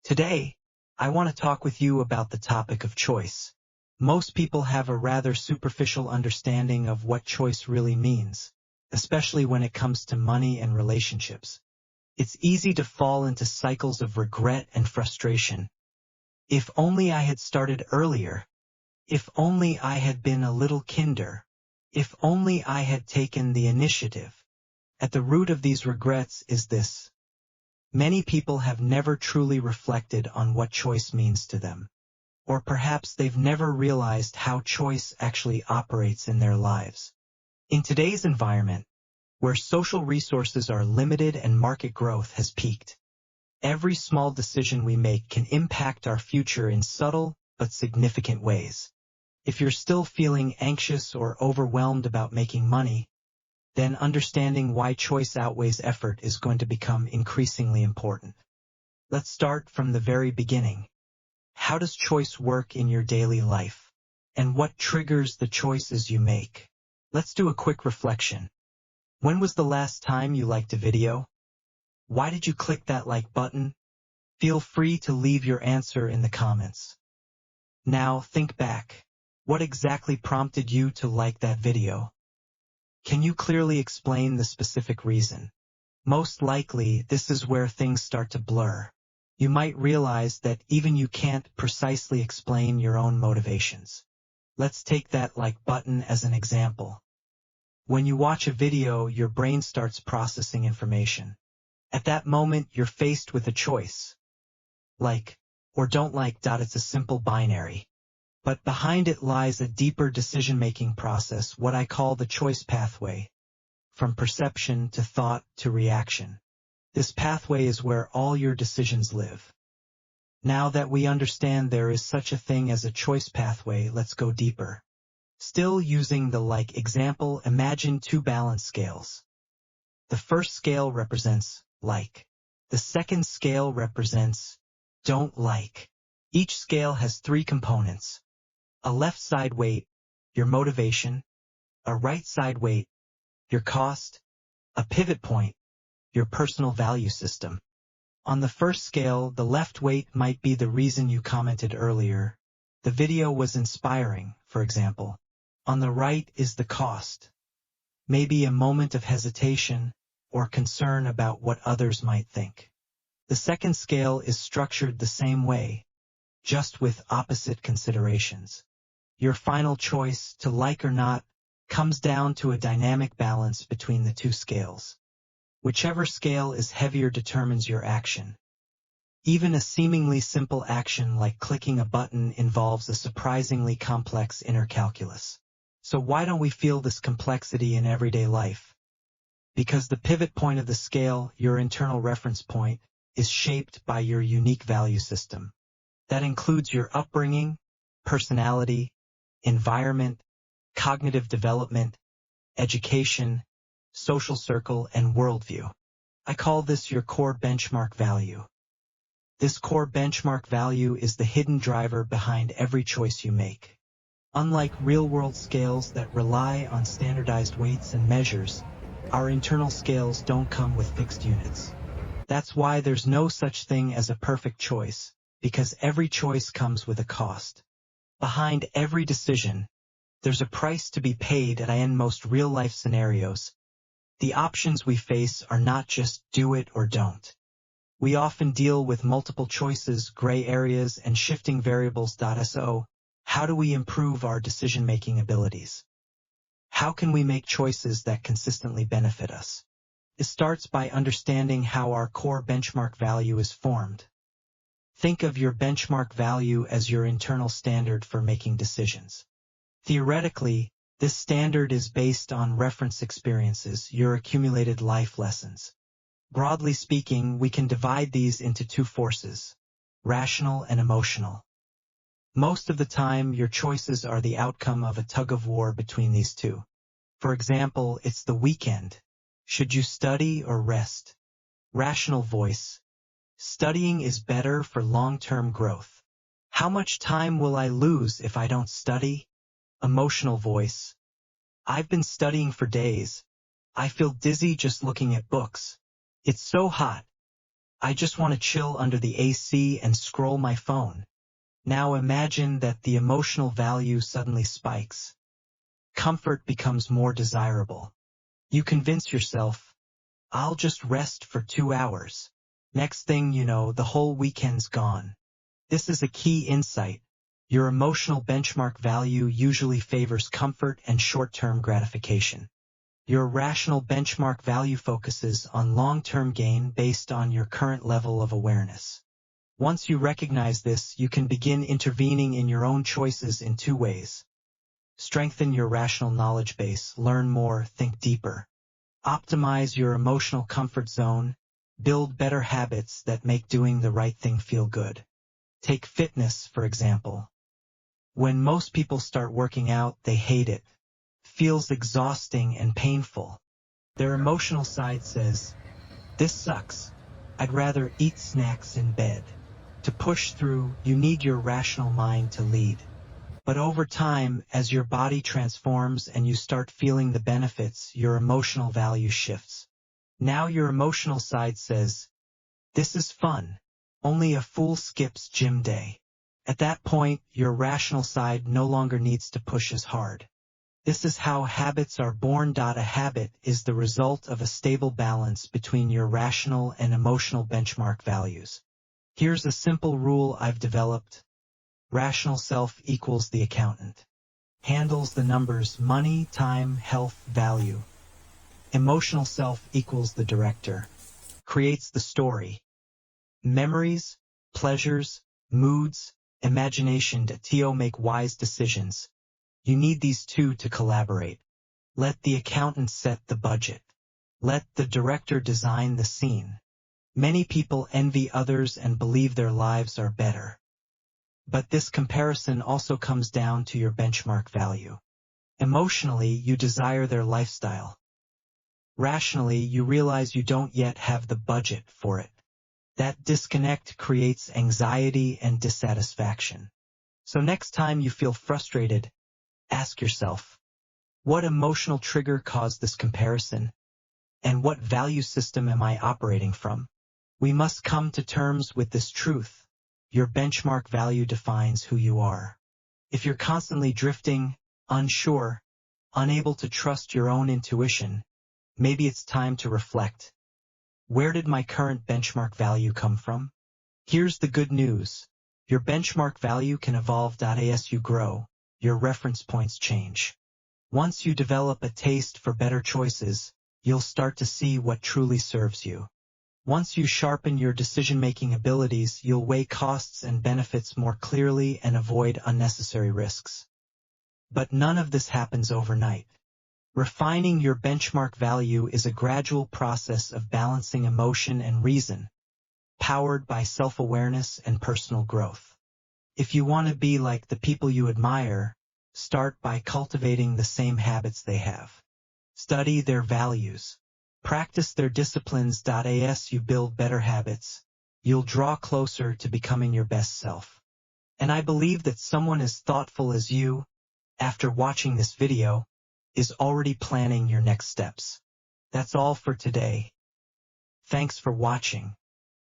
Today, I want to talk with you about the topic of choice. Most people have a rather superficial understanding of what choice really means, especially when it comes to money and relationships. It's easy to fall into cycles of regret and frustration. If only I had started earlier. If only I had been a little kinder. If only I had taken the initiative. At the root of these regrets is this. Many people have never truly reflected on what choice means to them. Or perhaps they've never realized how choice actually operates in their lives. In today's environment, where social resources are limited and market growth has peaked, every small decision we make can impact our future in subtle but significant ways. If you're still feeling anxious or overwhelmed about making money, then understanding why choice outweighs effort is going to become increasingly important. Let's start from the very beginning. How does choice work in your daily life? And what triggers the choices you make? Let's do a quick reflection. When was the last time you liked a video? Why did you click that like button? Feel free to leave your answer in the comments. Now think back. What exactly prompted you to like that video? Can you clearly explain the specific reason? Most likely, this is where things start to blur. You might realize that even you can't precisely explain your own motivations. Let's take that like button as an example. When you watch a video, your brain starts processing information. At that moment, you're faced with a choice. Like or don't like. It's a simple binary. But behind it lies a deeper decision-making process, what I call the choice pathway, from perception to thought to reaction. This pathway is where all your decisions live. Now that we understand there is such a thing as a choice pathway, let's go deeper. Still using the like example, imagine two balance scales. The first scale represents like. The second scale represents don't like. Each scale has three components. A left side weight, your motivation. A right side weight, your cost. A pivot point, your personal value system. On the first scale, the left weight might be the reason you commented earlier. The video was inspiring, for example. On the right is the cost. Maybe a moment of hesitation or concern about what others might think. The second scale is structured the same way, just with opposite considerations. Your final choice, to like or not, comes down to a dynamic balance between the two scales. Whichever scale is heavier determines your action. Even a seemingly simple action like clicking a button involves a surprisingly complex inner calculus. So why don't we feel this complexity in everyday life? Because the pivot point of the scale, your internal reference point, is shaped by your unique value system. That includes your upbringing, personality, environment, cognitive development, education, social circle, and worldview. I call this your core benchmark value. This core benchmark value is the hidden driver behind every choice you make. Unlike real-world scales that rely on standardized weights and measures, our internal scales don't come with fixed units. That's why there's no such thing as a perfect choice, because every choice comes with a cost. Behind every decision, there's a price to be paid, and in most real-life scenarios, the options we face are not just do it or don't. We often deal with multiple choices, gray areas, and shifting variables. So, how do we improve our decision-making abilities? How can we make choices that consistently benefit us? It starts by understanding how our core benchmark value is formed. Think of your benchmark value as your internal standard for making decisions. Theoretically, this standard is based on reference experiences, your accumulated life lessons. Broadly speaking, we can divide these into two forces, rational and emotional. Most of the time, your choices are the outcome of a tug-of-war between these two. For example, it's the weekend. Should you study or rest? Rational voice. Studying is better for long-term growth. How much time will I lose if I don't study? Emotional voice. I've been studying for days. I feel dizzy just looking at books. It's so hot. I just want to chill under the AC and scroll my phone. Now imagine that the emotional value suddenly spikes. Comfort becomes more desirable. You convince yourself, I'll just rest for 2 hours. Next thing you know, the whole weekend's gone. This is a key insight. Your emotional benchmark value usually favors comfort and short-term gratification. Your rational benchmark value focuses on long-term gain based on your current level of awareness. Once you recognize this, you can begin intervening in your own choices in 2 ways. Strengthen your rational knowledge base, learn more, think deeper. Optimize your emotional comfort zone, build better habits that make doing the right thing feel good. Take fitness, for example. When most people start working out, they hate it. Feels exhausting and painful. Their emotional side says, this sucks. I'd rather eat snacks in bed. To push through, you need your rational mind to lead. But over time, as your body transforms and you start feeling the benefits, your emotional value shifts. Now your emotional side says, this is fun. Only a fool skips gym day. At that point, your rational side no longer needs to push as hard. This is how habits are born. A habit is the result of a stable balance between your rational and emotional benchmark values. Here's a simple rule I've developed. Rational self equals the accountant. Handles the numbers money, time, health, value. Emotional self equals the director. Creates the story. Memories, pleasures, moods, imagination to make wise decisions. You need these two to collaborate. Let the accountant set the budget. Let the director design the scene. Many people envy others and believe their lives are better. But this comparison also comes down to your benchmark value. Emotionally, you desire their lifestyle. Rationally, you realize you don't yet have the budget for it. That disconnect creates anxiety and dissatisfaction. So next time you feel frustrated, ask yourself, what emotional trigger caused this comparison? And what value system am I operating from? We must come to terms with this truth. Your benchmark value defines who you are. If you're constantly drifting, unsure, unable to trust your own intuition, maybe it's time to reflect. Where did my current benchmark value come from? Here's the good news. Your benchmark value can evolve. As you grow, your reference points change. Once you develop a taste for better choices, you'll start to see what truly serves you. Once you sharpen your decision-making abilities, you'll weigh costs and benefits more clearly and avoid unnecessary risks. But none of this happens overnight. Refining your benchmark value is a gradual process of balancing emotion and reason, powered by self-awareness and personal growth. If you want to be like the people you admire, start by cultivating the same habits they have. Study their values. Practice their disciplines. As you build better habits, you'll draw closer to becoming your best self. And I believe that someone as thoughtful as you, after watching this video, is already planning your next steps. That's all for today. Thanks for watching.